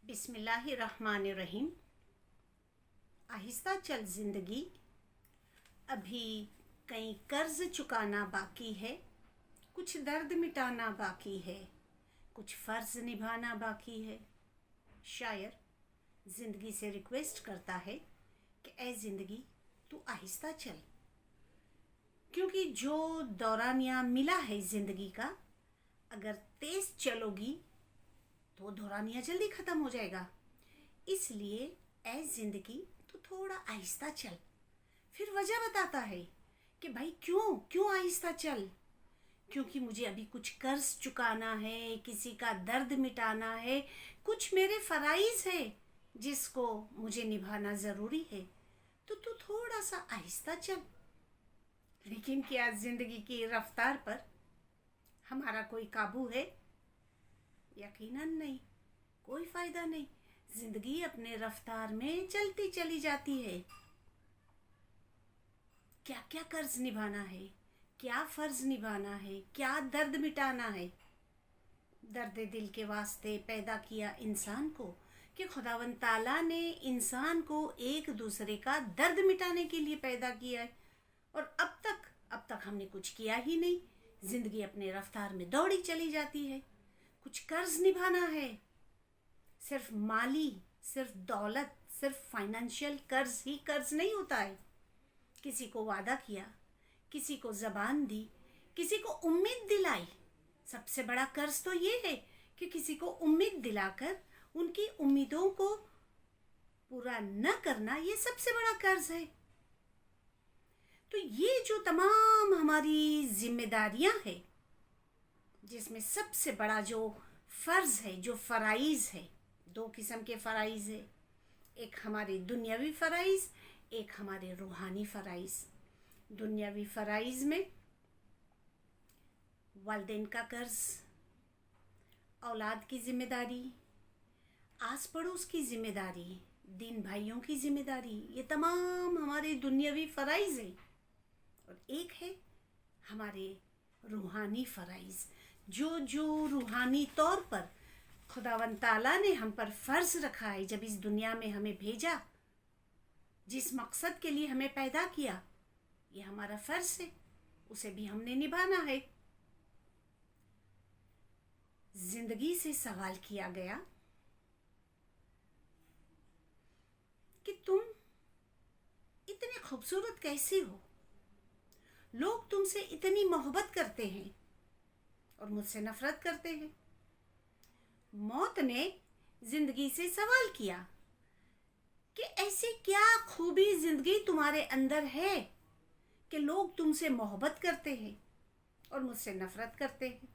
बिस्मिल्लाहिर्रहमानिर्रहीम। आहिस्ता चल जिंदगी, अभी कई कर्ज चुकाना बाकी है, कुछ दर्द मिटाना बाकी है, कुछ फर्ज निभाना बाकी है। शायर जिंदगी से रिक्वेस्ट करता है कि ऐ जिंदगी तू आहिस्ता चल, क्योंकि जो दौरानिया मिला है जिंदगी का, अगर तेज चलोगी तो दौरानिया जल्दी ख़त्म हो जाएगा। इसलिए ऐ जिंदगी तो थोड़ा आहिस्ता चल। फिर वजह बताता है कि भाई क्यों क्यों आहिस्ता चल, क्योंकि मुझे अभी कुछ कर्ज चुकाना है, किसी का दर्द मिटाना है, कुछ मेरे फराइज है जिसको मुझे निभाना ज़रूरी है। तो तू थोड़ा सा आहिस्ता चल। लेकिन क्या जिंदगी की रफ्तार पर हमारा कोई काबू है? यकीनन नहीं। कोई फ़ायदा नहीं, जिंदगी अपने रफ्तार में चलती चली जाती है। क्या क्या कर्ज निभाना है, क्या फ़र्ज निभाना है, क्या दर्द मिटाना है। दर्द दिल के वास्ते पैदा किया इंसान को कि खुदावंद ताला ने इंसान को एक दूसरे का दर्द मिटाने के लिए पैदा किया है। और अब तक हमने कुछ किया ही नहीं। ज़िंदगी अपने रफ्तार में दौड़ी चली जाती है। कुछ कर्ज निभाना है, सिर्फ माली, सिर्फ दौलत, सिर्फ फाइनेंशियल कर्ज ही कर्ज नहीं होता है। किसी को वादा किया, किसी को ज़बान दी, किसी को उम्मीद दिलाई। सबसे बड़ा कर्ज तो ये है कि किसी को उम्मीद दिलाकर उनकी उम्मीदों को पूरा न करना, ये सबसे बड़ा कर्ज है। तो ये जो तमाम हमारी जिम्मेदारियां हैं, जिसमें सबसे बड़ा जो फ़र्ज़ है, जो फ़राइज़ है, दो किस्म के फ़राइज़ है। एक हमारे दुनियावी फ़राइज़, एक हमारे रूहानी फ़राइज़। दुनियावी फ़राइज़ में वालिदैन का कर्ज़, औलाद की ज़िम्मेदारी, आस पड़ोस की ज़िम्मेदारी, दीन भाइयों की ज़िम्मेदारी, ये तमाम हमारे दुनियावी फ़राइज़ हैं। और एक है हमारे रूहानी फ़राइज़, जो रूहानी तौर पर खुदावंद ताला ने हम पर फ़र्ज़ रखा है। जब इस दुनिया में हमें भेजा, जिस मकसद के लिए हमें पैदा किया, ये हमारा फ़र्ज़ है, उसे भी हमने निभाना है। ज़िंदगी से सवाल किया गया कि तुम इतने खूबसूरत कैसे हो, लोग तुमसे इतनी मोहब्बत करते हैं और मुझसे नफरत करते हैं। मौत ने जिंदगी से सवाल किया कि ऐसी क्या खूबी जिंदगी तुम्हारे अंदर है कि लोग तुमसे मोहब्बत करते हैं और मुझसे नफरत करते हैं।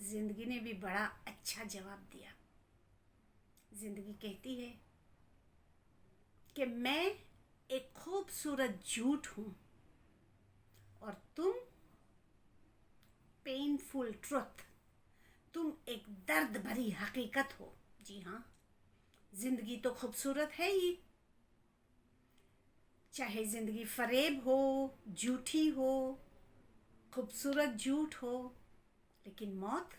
जिंदगी ने भी बड़ा अच्छा जवाब दिया। जिंदगी कहती है कि मैं एक खूबसूरत झूठ हूँ और तुम पेनफुल ट्रुथ, तुम एक दर्द भरी हकीकत हो। जी हाँ, जिंदगी तो खूबसूरत है ही, चाहे जिंदगी फरेब हो, झूठी हो, खूबसूरत झूठ हो। लेकिन मौत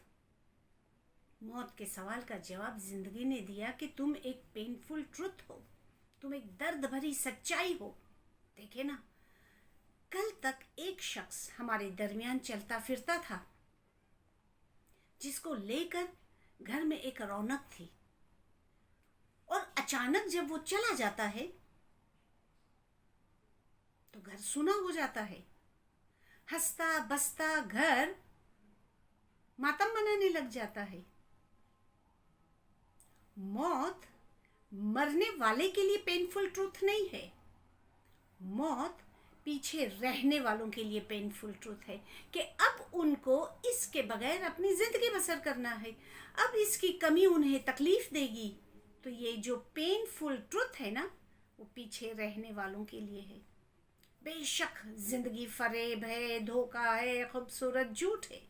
के सवाल का जवाब जिंदगी ने दिया कि तुम एक पेनफुल ट्रुथ हो, तुम एक दर्द भरी सच्चाई हो। देखे ना, कल तक एक शख्स हमारे दरमियान चलता फिरता था, जिसको लेकर घर में एक रौनक थी, और अचानक जब वो चला जाता है तो घर सूना हो जाता है। हंसता बसता घर मातम मनाने लग जाता है। मौत मरने वाले के लिए पेनफुल ट्रूथ नहीं है, मौत पीछे रहने वालों के लिए पेनफुल ट्रूथ है कि अब उनको इसके बगैर अपनी ज़िंदगी बसर करना है। अब इसकी कमी उन्हें तकलीफ़ देगी। तो ये जो पेनफुल ट्रूथ है ना, वो पीछे रहने वालों के लिए है। बेशक ज़िंदगी फरेब है, धोखा है, खूबसूरत झूठ है,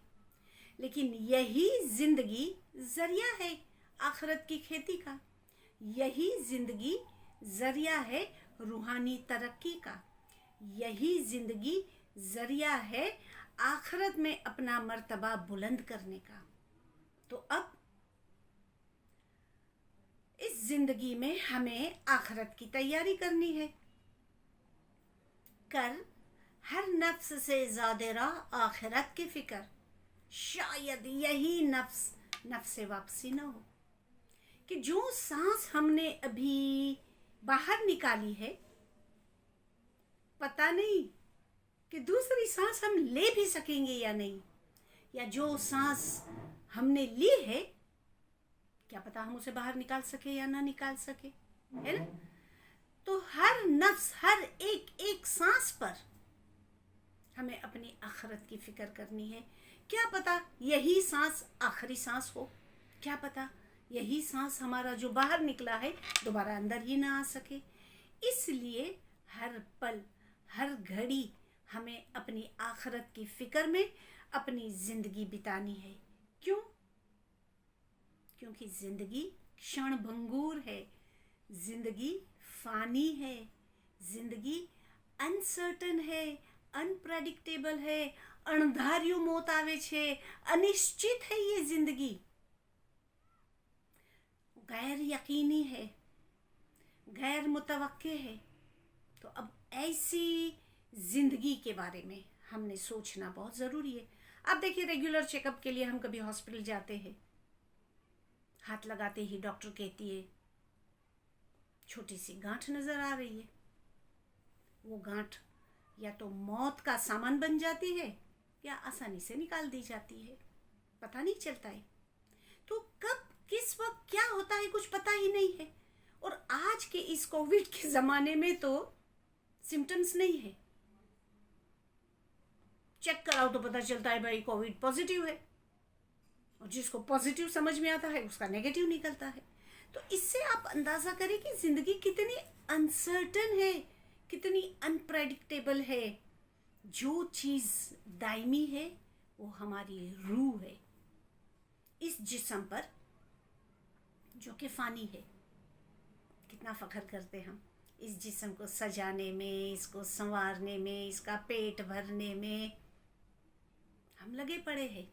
लेकिन यही ज़िंदगी ज़रिया है आखिरत की खेती का। यही ज़िंदगी ज़रिया है रूहानी तरक्की का। यही ज़िंदगी ज़रिया है आखिरत में अपना मर्तबा बुलंद करने का। तो अब जिंदगी में हमें आखिरत की तैयारी करनी है। कर हर नफ्स से ज़ादिरा आखिरत की फिक्र, शायद यही नफ्स से वापसी न हो। कि जो सांस हमने अभी बाहर निकाली है, पता नहीं कि दूसरी सांस हम ले भी सकेंगे या नहीं, या जो सांस हमने ली है क्या पता हम उसे बाहर निकाल सके या ना निकाल सके, है ना। तो हर नफ्स, हर एक एक सांस पर हमें अपनी आखिरत की फिक्र करनी है। क्या पता यही सांस आखिरी सांस हो, क्या पता यही सांस हमारा जो बाहर निकला है दोबारा अंदर ही ना आ सके। इसलिए हर पल, हर घड़ी हमें अपनी आखिरत की फिक्र में अपनी ज़िंदगी बितानी है। क्यों? क्योंकि ज़िंदगी क्षणभंगुर है, ज़िंदगी फ़ानी है, ज़िंदगी अनसर्टन है, अनप्रेडिक्टेबल है, अणधार्યું मौत आवे छे, अनिश्चित है ये ज़िंदगी, गैर यकीनी है, गैर मुतवक्के है। तो अब ऐसी ज़िंदगी के बारे में हमने सोचना बहुत ज़रूरी है। अब देखिए, रेगुलर चेकअप के लिए हम कभी हॉस्पिटल जाते हैं, हाथ लगाते ही डॉक्टर कहती है छोटी सी गांठ नज़र आ रही है। वो गांठ या तो मौत का सामान बन जाती है या आसानी से निकाल दी जाती है, पता नहीं चलता है। तो कब किस वक्त क्या होता है कुछ पता ही नहीं है। और आज के इस कोविड के ज़माने में तो सिम्टम्स नहीं है, चेक कराओ तो पता चलता है भाई कोविड पॉजिटिव है, और जिसको पॉजिटिव समझ में आता है उसका नेगेटिव निकलता है। तो इससे आप अंदाज़ा करें कि ज़िंदगी कितनी अनसर्टन है, कितनी अनप्रेडिक्टेबल है। जो चीज़ दायमी है वो हमारी रूह है, इस जिस्म पर जो कि फ़ानी है। कितना फ़ख्र करते हम इस जिस्म को सजाने में, इसको संवारने में, इसका पेट भरने में हम लगे पड़े हैं।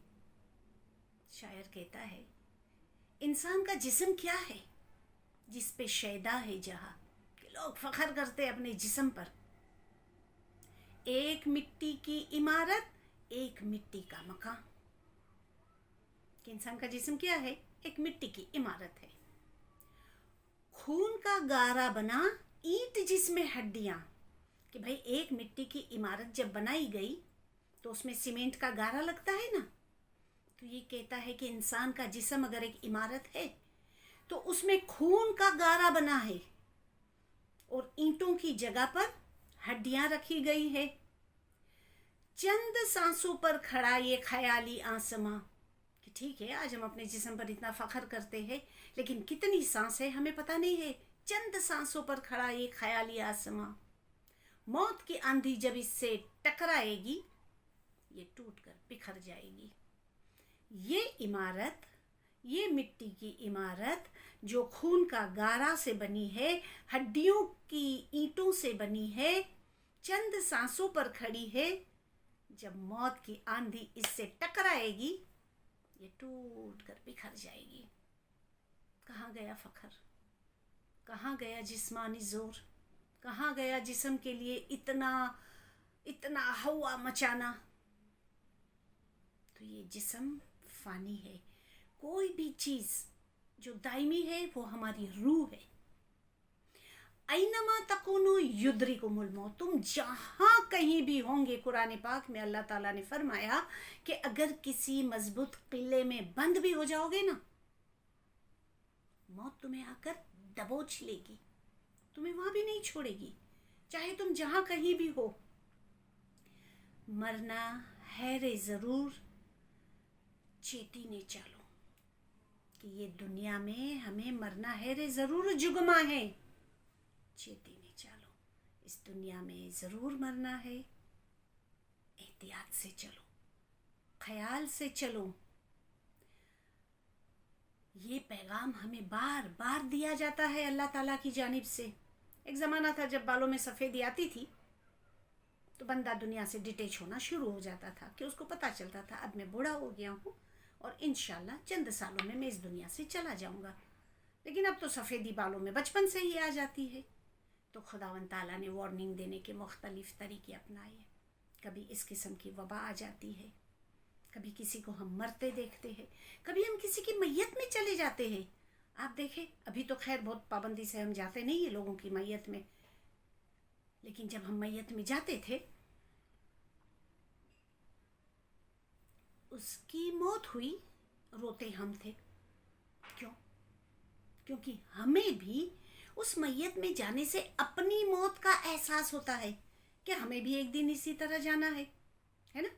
शायर कहता है, इंसान का जिस्म क्या है जिस पे शैदा है जहाँ, कि लोग फ़ख्र करते अपने जिस्म पर। एक मिट्टी की इमारत, एक मिट्टी का मकान। कि इंसान का जिस्म क्या है? एक मिट्टी की इमारत है। खून का गारा बना ईंट जिसमें हड्डियाँ। कि भाई एक मिट्टी की इमारत जब बनाई गई तो उसमें सीमेंट का गारा लगता है ना। तो ये कहता है कि इंसान का जिस्म अगर एक इमारत है तो उसमें खून का गारा बना है और ईंटों की जगह पर हड्डियां रखी गई है। चंद सांसों पर खड़ा ये ख्याली आसमां। कि ठीक है, आज हम अपने जिस्म पर इतना फख्र करते हैं, लेकिन कितनी सांस है हमें पता नहीं है। चंद सांसों पर खड़ा ये ख्याली आसमां, मौत की आंधी जब इससे टकराएगी ये टूटकर बिखर जाएगी। ये इमारत, ये मिट्टी की इमारत जो खून का गारा से बनी है, हड्डियों की ईंटों से बनी है, चंद सांसों पर खड़ी है, जब मौत की आंधी इससे टकराएगी ये टूट कर बिखर जाएगी। कहाँ गया फख्र, कहाँ गया जिस्मानी जोर, कहाँ गया जिस्म के लिए इतना इतना हवा मचाना। तो ये जिस्म फ़ानी है। कोई भी चीज़ जो दायमी है वो हमारी रूह है। ऐनमा तकुनु युद्रिकुमुल मौत, तुम जहाँ कहीं भी होंगे। कुरान पाक में अल्लाह ताला ने फरमाया कि अगर किसी मजबूत किले में बंद भी हो जाओगे ना, मौत तुम्हें आकर दबोच लेगी, तुम्हें वहाँ भी नहीं छोड़ेगी, चाहे तुम जहाँ कहीं भी हो। मरना है रे ज़रूर, चेती ने चलो। कि ये दुनिया में हमें मरना है रे ज़रूर, जुगमा है, चेती ने चलो। इस दुनिया में ज़रूर मरना है, एहतियात से चलो, ख्याल से चलो। ये पैगाम हमें बार बार दिया जाता है अल्लाह ताला की जानिब से। एक ज़माना था जब बालों में सफ़ेदी आती थी तो बंदा दुनिया से डिटेच होना शुरू हो जाता था, कि उसको पता चलता था अब मैं बूढ़ा हो गया हूँ और इंशाल्लाह चंद सालों में मैं इस दुनिया से चला जाऊँगा। लेकिन अब तो सफ़ेदी बालों में बचपन से ही आ जाती है। तो खुदावंद ताला ने वार्निंग देने के मुख्तलिफ तरीके अपनाए हैं। कभी इस किस्म की वबा आ जाती है, कभी किसी को हम मरते देखते हैं, कभी हम किसी की मैयत में चले जाते हैं। आप देखें, अभी तो खैर बहुत पाबंदी से हम जाते नहीं है लोगों की मैयत में, लेकिन जब हम मैयत में जाते थे, उसकी मौत हुई, रोते हम थे। क्यों? क्योंकि हमें भी उस मैयत में जाने से अपनी मौत का एहसास होता है कि हमें भी एक दिन इसी तरह जाना है ना।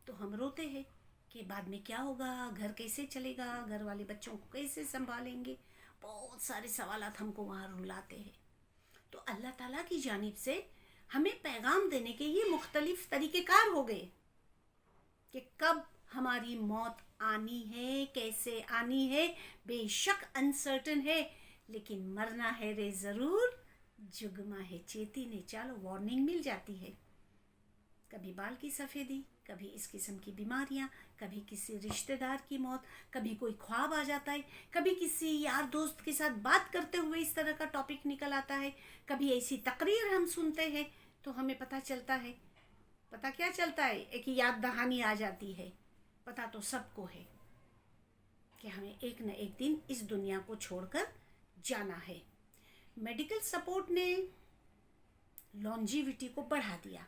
तो हम रोते हैं कि बाद में क्या होगा, घर कैसे चलेगा, घर वाले बच्चों को कैसे संभालेंगे। बहुत सारे सवालात हमको वहाँ रुलाते हैं। तो अल्लाह ताला की जानिब से हमें पैगाम देने के ये मुख्तलिफ तरीक़ेकार हो गए कि कब हमारी मौत आनी है, कैसे आनी है, बेशक अनसर्टन है, लेकिन मरना है रे ज़रूर। जुगमा है चेती ने चालो, वार्निंग मिल जाती है। कभी बाल की सफ़ेदी, कभी इस किस्म की बीमारियां, कभी किसी रिश्तेदार की मौत, कभी कोई ख्वाब आ जाता है, कभी किसी यार दोस्त के साथ बात करते हुए इस तरह का टॉपिक निकल आता है, कभी ऐसी तकरीर हम सुनते हैं तो हमें पता चलता है, पता क्या चलता है, एक याद दहानी आ जाती है। पता तो सबको है कि हमें एक न एक दिन इस दुनिया को छोड़कर जाना है। मेडिकल सपोर्ट ने लॉन्जिविटी को बढ़ा दिया।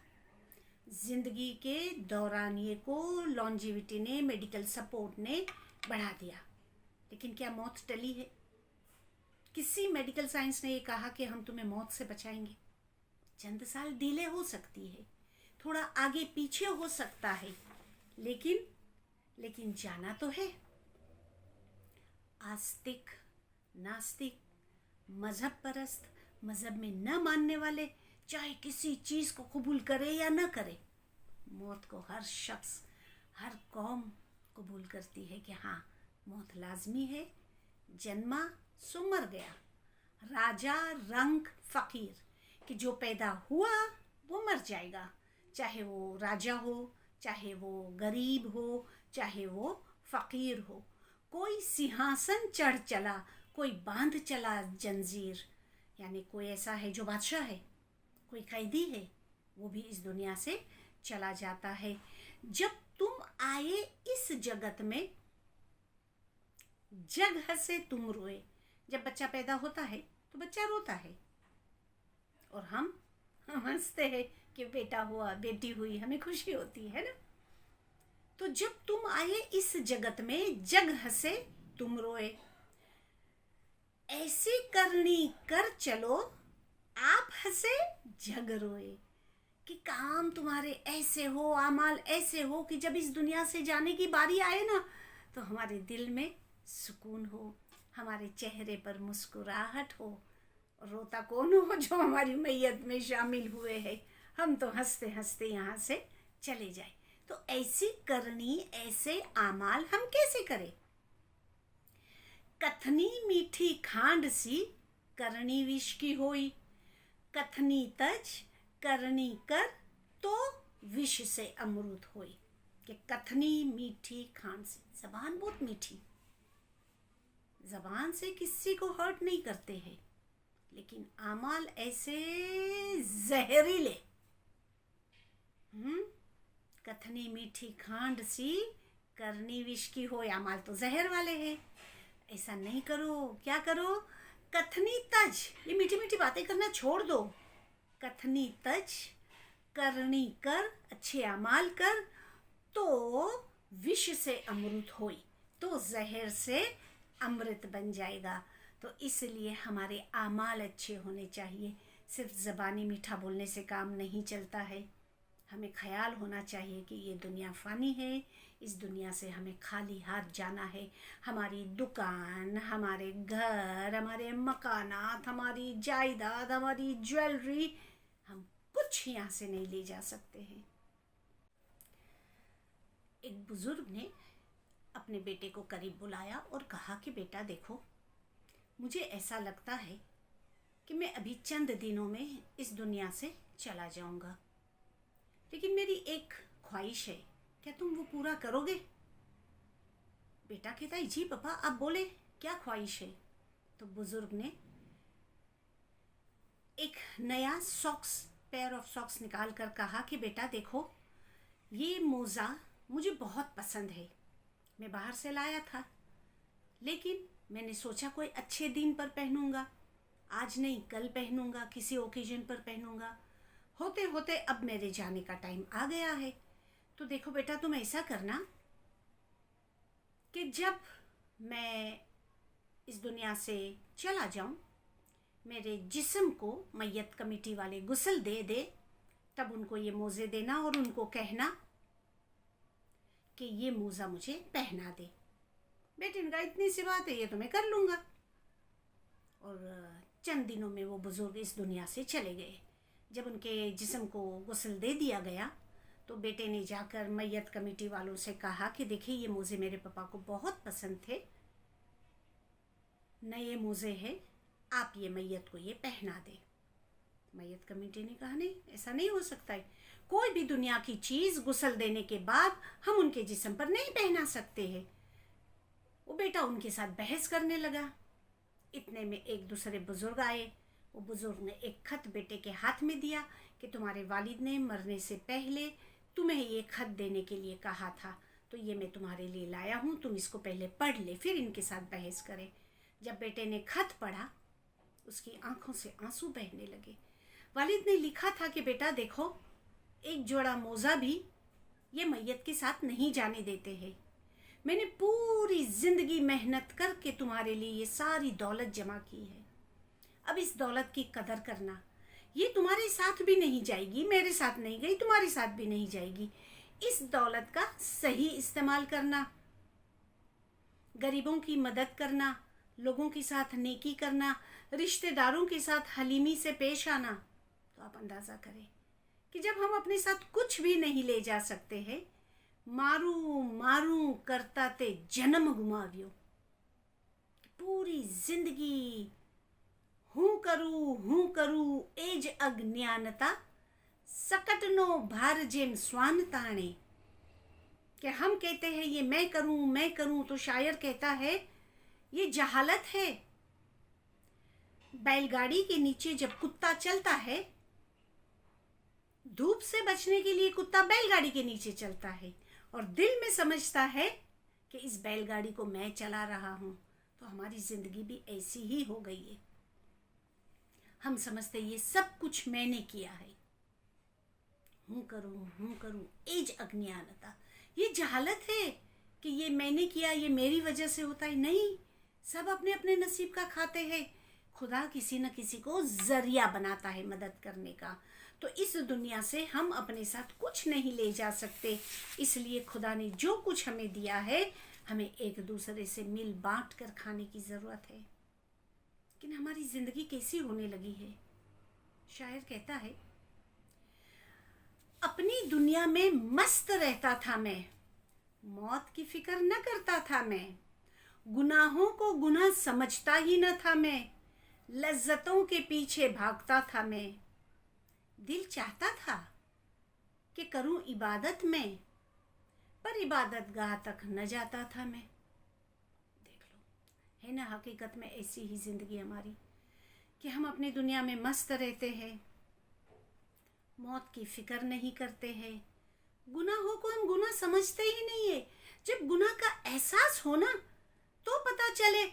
ज़िंदगी के दौरानिए को लॉन्जिविटी ने, मेडिकल सपोर्ट ने बढ़ा दिया। लेकिन क्या मौत टली है? किसी मेडिकल साइंस ने ये कहा कि हम तुम्हें मौत से बचाएंगे? चंद साल डिले हो सकती है, थोड़ा आगे पीछे हो सकता है, लेकिन जाना तो है। आस्तिक, नास्तिक, मजहब परस्त, मजहब में न मानने वाले, चाहे किसी चीज़ को कबूल करे या न करे, मौत को हर शख्स, हर कौम कबूल करती है कि हाँ, मौत लाजमी है। जन्मा सो मर गया, राजा रंग फ़कीर, कि जो पैदा हुआ वो मर जाएगा, चाहे वो राजा हो, चाहे वो गरीब हो, चाहे वो फ़कीर हो। कोई सिंहासन चढ़ चला, कोई बांध चला जंजीर, यानी कोई ऐसा है जो बादशाह है, कोई कैदी है, वो भी इस दुनिया से चला जाता है। जब तुम आए इस जगत में, जग हंसे तुम रोए। जब बच्चा पैदा होता है तो बच्चा रोता है और हम हंसते हैं कि बेटा हुआ, बेटी हुई, हमें खुशी होती है ना। तो जब तुम आए इस जगत में, जग हंसे तुम रोए। ऐसी करनी कर चलो, आप हंसे जग रोए। कि काम तुम्हारे ऐसे हो, आमाल ऐसे हो कि जब इस दुनिया से जाने की बारी आए ना, तो हमारे दिल में सुकून हो, हमारे चेहरे पर मुस्कुराहट हो। रोता कौन हो? जो हमारी मैयत में शामिल हुए हैं। हम तो हंसते हंसते यहाँ से चले जाए। तो ऐसी करनी, ऐसे आमाल हम कैसे करें? कथनी मीठी खांड सी, करनी विष की होई। कथनी तज, करनी कर, तो विष से अमृत होई। कि कथनी मीठी खांड सी, जबान बहुत मीठी, जबान से किसी को हर्ट नहीं करते हैं, लेकिन आमाल ऐसे जहरीले। कथनी मीठी खांड सी, करनी विष की हो। आमाल तो जहर वाले हैं, ऐसा नहीं करो। क्या करो? कथनी तज, ये मीठी मीठी बातें करना छोड़ दो। कथनी तज, करनी कर, अच्छे अमाल कर, तो विष से अमृत होई, तो जहर से अमृत बन जाएगा। तो इसलिए हमारे आमाल अच्छे होने चाहिए। सिर्फ ज़बानी मीठा बोलने से काम नहीं चलता है। हमें ख्याल होना चाहिए कि ये दुनिया फ़ानी है, इस दुनिया से हमें खाली हाथ जाना है। हमारी दुकान, हमारे घर, हमारे मकानात, हमारी जायदाद, हमारी ज्वेलरी, हम कुछ यहाँ से नहीं ले जा सकते हैं। एक बुज़ुर्ग ने अपने बेटे को करीब बुलाया और कहा कि बेटा देखो, मुझे ऐसा लगता है कि मैं अभी चंद दिनों में इस दुनिया से चला जाऊंगा, लेकिन मेरी एक ख्वाहिश है, क्या तुम वो पूरा करोगे? बेटा कहता है जी पापा, आप बोले क्या ख्वाहिश है? तो बुजुर्ग ने एक नया पेयर ऑफ सॉक्स निकाल कर कहा कि बेटा देखो, ये मोज़ा मुझे बहुत पसंद है, मैं बाहर से लाया था, लेकिन मैंने सोचा कोई अच्छे दिन पर पहनूंगा, आज नहीं कल पहनूंगा, किसी ओकेजन पर पहनूंगा। होते होते अब मेरे जाने का टाइम आ गया है। तो देखो बेटा, तुम ऐसा करना कि जब मैं इस दुनिया से चला जाऊं, मेरे जिस्म को मैयत कमेटी वाले गुस्ल दे दे, तब उनको ये मोज़े देना और उनको कहना कि ये मोज़ा मुझे पहना दे। बेटे इनका इतनी सी बात है, ये तो मैं कर लूँगा। और चंद दिनों में वो बुज़ुर्ग इस दुनिया से चले गए। जब उनके जिस्म को गुस्ल दे दिया गया तो बेटे ने जाकर मैयत कमेटी वालों से कहा कि देखिए, ये मोज़े मेरे पापा को बहुत पसंद थे, नए मोज़े हैं, आप ये मैयत को ये पहना दें। मैयत कमेटी ने कहा नहीं, ऐसा नहीं हो सकता है, कोई भी दुनिया की चीज़ गुस्ल देने के बाद हम उनके जिस्म पर नहीं पहना सकते हैं। वो बेटा उनके साथ बहस करने लगा। इतने में एक दूसरे बुजुर्ग आए। वो बुजुर्ग ने एक खत बेटे के हाथ में दिया कि तुम्हारे वालिद ने मरने से पहले तुम्हें ये खत देने के लिए कहा था, तो ये मैं तुम्हारे लिए लाया हूँ, तुम इसको पहले पढ़ ले, फिर इनके साथ बहस करें। जब बेटे ने खत पढ़ा, उसकी आंखों से आंसू बहने लगे। वालिद ने लिखा था कि बेटा देखो, एक जोड़ा मोज़ा भी ये मैयत के साथ नहीं जाने देते हैं। मैंने पूरी ज़िंदगी मेहनत करके तुम्हारे लिए ये सारी दौलत जमा की है। अब इस दौलत की कदर करना। ये तुम्हारे साथ भी नहीं जाएगी, मेरे साथ नहीं गई, तुम्हारे साथ भी नहीं जाएगी। इस दौलत का सही इस्तेमाल करना, गरीबों की मदद करना, लोगों के साथ नेकी करना, रिश्तेदारों के साथ हलीमी से पेश आना। तो आप अंदाज़ा करें कि जब हम अपने साथ कुछ भी नहीं ले जा सकते हैं, मारू मारू करता ते जन्म गुमाव्यो, पूरी जिंदगी हूँ करू एज अज्ञानता, सकटनो भार जेम स्वान ताणे। कि हम कहते हैं ये मैं करूं, तो शायर कहता है ये जहालत है। बैलगाड़ी के नीचे जब कुत्ता चलता है, धूप से बचने के लिए कुत्ता बैलगाड़ी के नीचे चलता है और दिल में समझता है कि इस बैलगाड़ी को मैं चला रहा हूं। तो हमारी जिंदगी भी ऐसी ही हो गई है। हम समझते ये सब कुछ मैंने किया है, हूँ करूं एज अज्ञानता। ये जहालत है कि ये मैंने किया, ये मेरी वजह से होता है। नहीं, सब अपने अपने नसीब का खाते हैं। खुदा किसी न किसी को जरिया बनाता है मदद करने का। तो इस दुनिया से हम अपने साथ कुछ नहीं ले जा सकते, इसलिए खुदा ने जो कुछ हमें दिया है, हमें एक दूसरे से मिल बांट कर खाने की ज़रूरत है। लेकिन हमारी ज़िंदगी कैसी होने लगी है। शायर कहता है, अपनी दुनिया में मस्त रहता था मैं, मौत की फिक्र न करता था मैं, गुनाहों को गुनाह समझता ही न था मैं, लज्जतों के पीछे भागता था मैं। दिल चाहता था कि करूं इबादत में, पर इबादत गाह तक न जाता था मैं। देख लो, है ना, हकीकत में ऐसी ही ज़िंदगी हमारी कि हम अपनी दुनिया में मस्त रहते हैं, मौत की फिक्र नहीं करते हैं, गुनाहों को हम गुनाह समझते ही नहीं है। जब गुनाह का एहसास हो ना, तो पता चले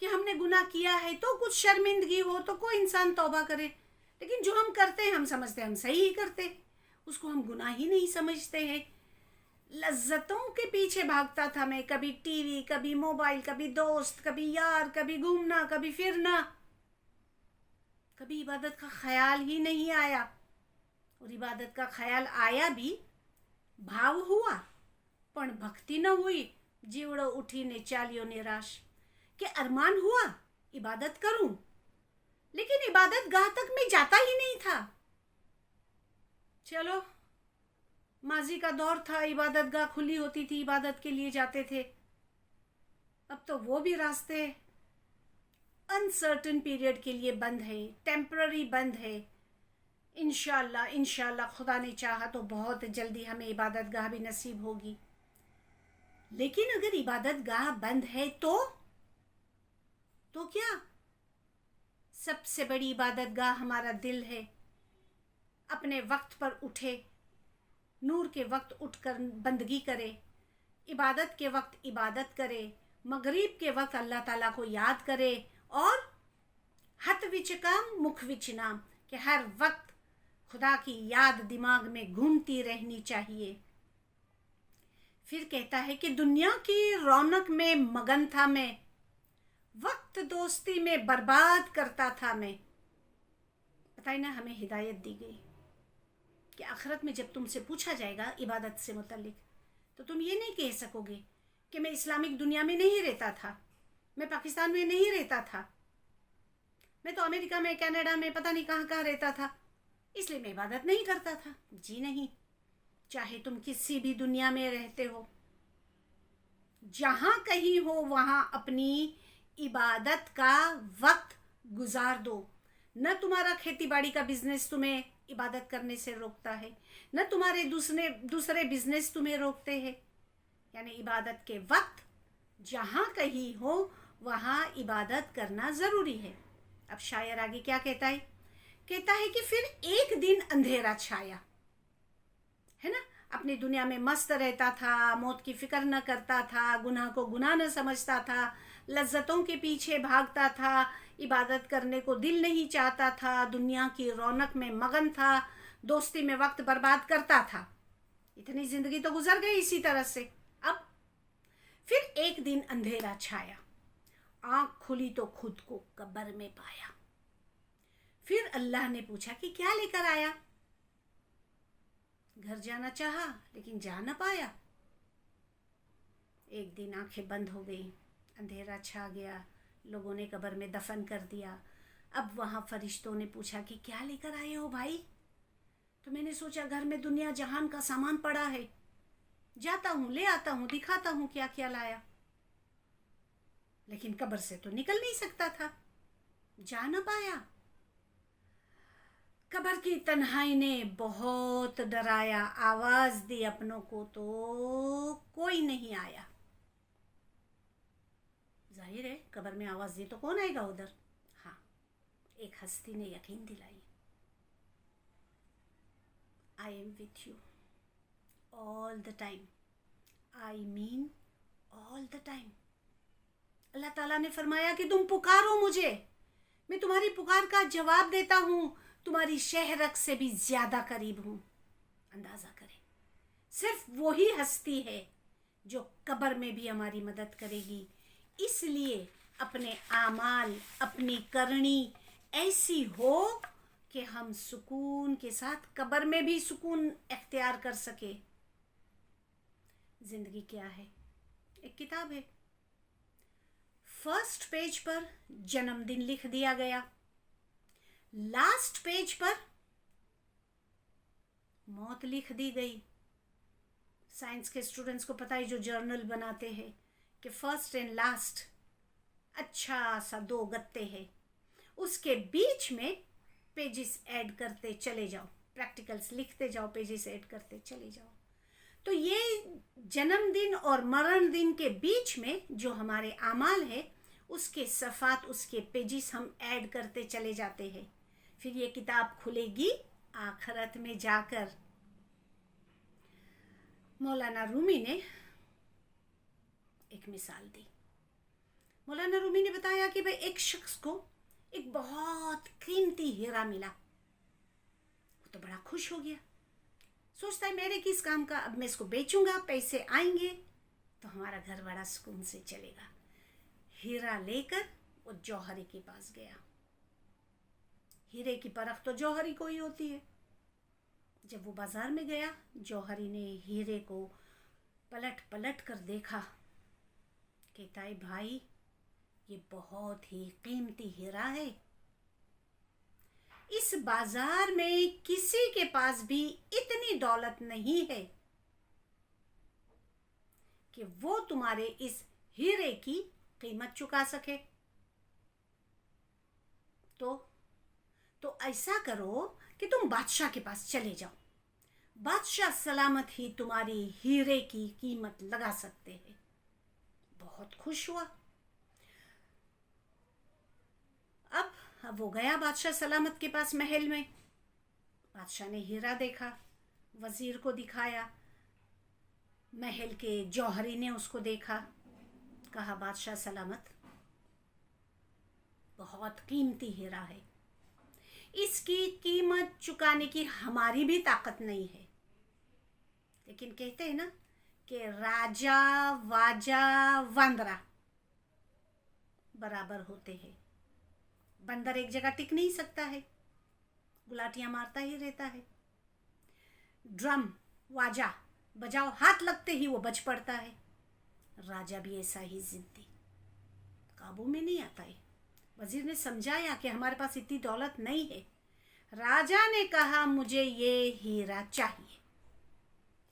कि हमने गुनाह किया है, तो कुछ शर्मिंदगी हो तो कोई इंसान तौबा करे। लेकिन जो हम करते हैं, हम समझते हैं हम सही ही करते, उसको हम गुनाह ही नहीं समझते हैं। लज्जतों के पीछे भागता था मैं, कभी टीवी, कभी मोबाइल, कभी दोस्त, कभी यार, कभी घूमना, कभी फिरना, कभी इबादत का ख्याल ही नहीं आया। और इबादत का ख्याल आया भी, भाव हुआ पण भक्ति न हुई। जीवड़ो उठी ने चालियो निराश, के अरमान हुआ इबादत करूं, लेकिन इबादत गाह तक मैं जाता ही नहीं था। चलो, माजी का दौर था, इबादत गाह खुली होती थी, इबादत के लिए जाते थे। अब तो वो भी रास्ते अनसर्टेन पीरियड के लिए बंद है, टेम्पररी बंद है। इंशाल्लाह खुदा ने चाहा तो बहुत जल्दी हमें इबादत गाह भी नसीब होगी। लेकिन अगर इबादत गाह बंद है तो तो क्या, सबसे बड़ी इबादत गाह हमारा दिल है। अपने वक्त पर उठे, नूर के वक्त उठकर बंदगी करे, इबादत के वक्त इबादत करे, मगरिब के वक्त अल्लाह ताला को याद करे, और हथ विच काम मुख विच नाम, कि हर वक्त खुदा की याद दिमाग में घूमती रहनी चाहिए। फिर कहता है कि दुनिया की रौनक में मगन था मैं, वक्त दोस्ती में बर्बाद करता था मैं। पता है ना, हमें हिदायत दी गई कि आखिरत में जब तुमसे पूछा जाएगा इबादत से मुतल्लिक, तो तुम ये नहीं कह सकोगे कि मैं इस्लामिक दुनिया में नहीं रहता था, मैं पाकिस्तान में नहीं रहता था, मैं तो अमेरिका में, कनाडा में, पता नहीं कहाँ कहाँ रहता था, इसलिए मैं इबादत नहीं करता था। जी नहीं, चाहे तुम किसी भी दुनिया में रहते हो, जहां कहीं हो वहां अपनी इबादत का वक्त गुजार दो। न तुम्हारा खेती बाड़ी का बिजनेस तुम्हें इबादत करने से रोकता है, न तुम्हारे दूसरे बिजनेस तुम्हें रोकते हैं। यानी इबादत के वक्त जहां कहीं हो वहां इबादत करना जरूरी है। अब शायर आगे क्या कहता है? कहता है कि फिर एक दिन अंधेरा छाया, है ना, अपनी दुनिया में मस्त रहता था, मौत की फिक्र न करता था, गुनाह को गुनाह न समझता था, लज्जतों के पीछे भागता था, इबादत करने को दिल नहीं चाहता था, दुनिया की रौनक में मगन था, दोस्ती में वक्त बर्बाद करता था। इतनी जिंदगी तो गुजर गई इसी तरह से। अब फिर एक दिन अंधेरा छाया, आंख खुली तो खुद को कब्र में पाया। फिर अल्लाह ने पूछा कि क्या लेकर आया? घर जाना चाहा लेकिन जा न पाया। एक दिन आंखें बंद हो गई, अंधेरा छा गया, लोगों ने कब्र में दफन कर दिया। अब वहां फरिश्तों ने पूछा कि क्या लेकर आए हो भाई? तो मैंने सोचा घर में दुनिया जहान का सामान पड़ा है, जाता हूं, ले आता हूं, दिखाता हूं क्या क्या लाया। लेकिन कब्र से तो निकल नहीं सकता था, जा न पाया। कब्र की तन्हाई ने बहुत डराया, आवाज दी अपनों को तो कोई नहीं आया। जाहिर है कब्र में आवाज दी तो कौन आएगा उधर? हाँ, एक हस्ती ने यकीन दिलाई, I am with you all the time, I mean all the time. अल्लाह ताला ने फरमाया कि तुम पुकारो मुझे, मैं तुम्हारी पुकार का जवाब देता हूं, तुम्हारी शहरक से भी ज्यादा करीब हूं। अंदाजा करें, सिर्फ वही हस्ती है जो कब्र में भी हमारी मदद करेगी। इसलिए अपने आमाल, अपनी करनी ऐसी हो कि हम सुकून के साथ कब्र में भी सुकून इख्तियार कर सके। जिंदगी क्या है? एक किताब है, फर्स्ट पेज पर जन्मदिन लिख दिया गया, लास्ट पेज पर मौत लिख दी गई। साइंस के स्टूडेंट्स को पता है, जो जर्नल बनाते हैं, कि फर्स्ट एंड लास्ट अच्छा सा दो गत्ते हैं, उसके बीच में पेजेस ऐड करते चले जाओ, प्रैक्टिकल्स लिखते जाओ, पेजेस ऐड करते चले जाओ। तो ये जन्मदिन और मरण दिन के बीच में जो हमारे आमाल है, उसके सफ़ात, उसके पेजेस हम ऐड करते चले जाते हैं। फिर ये किताब खुलेगी आखिरत में जाकर। मौलाना रूमी ने एक मिसाल दी। मौलाना रूमी ने बताया कि भाई एक शख्स को एक बहुत कीमती हीरा मिला, वो तो बड़ा खुश हो गया, सोचता है मेरे किस काम का, अब मैं इसको बेचूंगा, पैसे आएंगे तो हमारा घर बड़ा सुकून से चलेगा। हीरा लेकर वो जौहरी के पास गया। हीरे की परख तो जौहरी को ही होती है। जब वो बाजार में गया, जौहरी ने हीरे को पलट पलट कर देखा। कहता है भाई, ये बहुत ही कीमती हीरा है, इस बाजार में किसी के पास भी इतनी दौलत नहीं है कि वो तुम्हारे इस हीरे की कीमत चुका सके। तो ऐसा करो कि तुम बादशाह के पास चले जाओ, बादशाह सलामत ही तुम्हारी हीरे की कीमत लगा सकते हैं। बहुत खुश हुआ। अब वो गया बादशाह सलामत के पास महल में। बादशाह ने हीरा देखा, वजीर को दिखाया, महल के जौहरी ने उसको देखा, कहा बादशाह सलामत बहुत कीमती हीरा है, इसकी कीमत चुकाने की हमारी भी ताकत नहीं है। लेकिन कहते हैं ना कि राजा वाजा वांदरा बराबर होते हैं। बंदर एक जगह टिक नहीं सकता है, गुलाटियां मारता ही रहता है। ड्रम वाजा बजाओ, हाथ लगते ही वो बज पड़ता है। राजा भी ऐसा ही जिद्दी, काबू में नहीं आता है। वजीर ने समझाया कि हमारे पास इतनी दौलत नहीं है। राजा ने कहा मुझे ये हीरा चाहिए,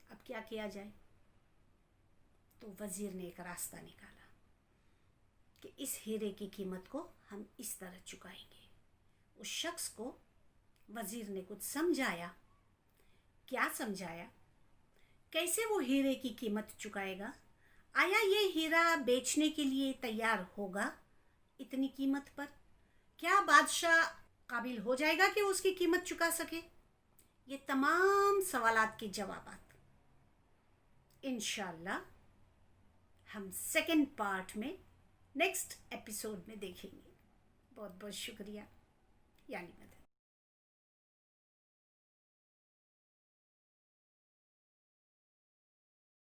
अब क्या किया जाए? तो वजीर ने एक रास्ता निकाला कि इस हीरे की कीमत को हम इस तरह चुकाएंगे। उस शख्स को वजीर ने कुछ समझाया। क्या समझाया? कैसे वो हीरे की कीमत चुकाएगा? आया ये हीरा बेचने के लिए तैयार होगा इतनी कीमत पर? क्या बादशाह काबिल हो जाएगा कि उसकी कीमत चुका सके? ये तमाम सवालात के जवाबात इंशाल्लाह हम सेकंड पार्ट में नेक्स्ट एपिसोड में देखेंगे। बहुत बहुत शुक्रिया। यानी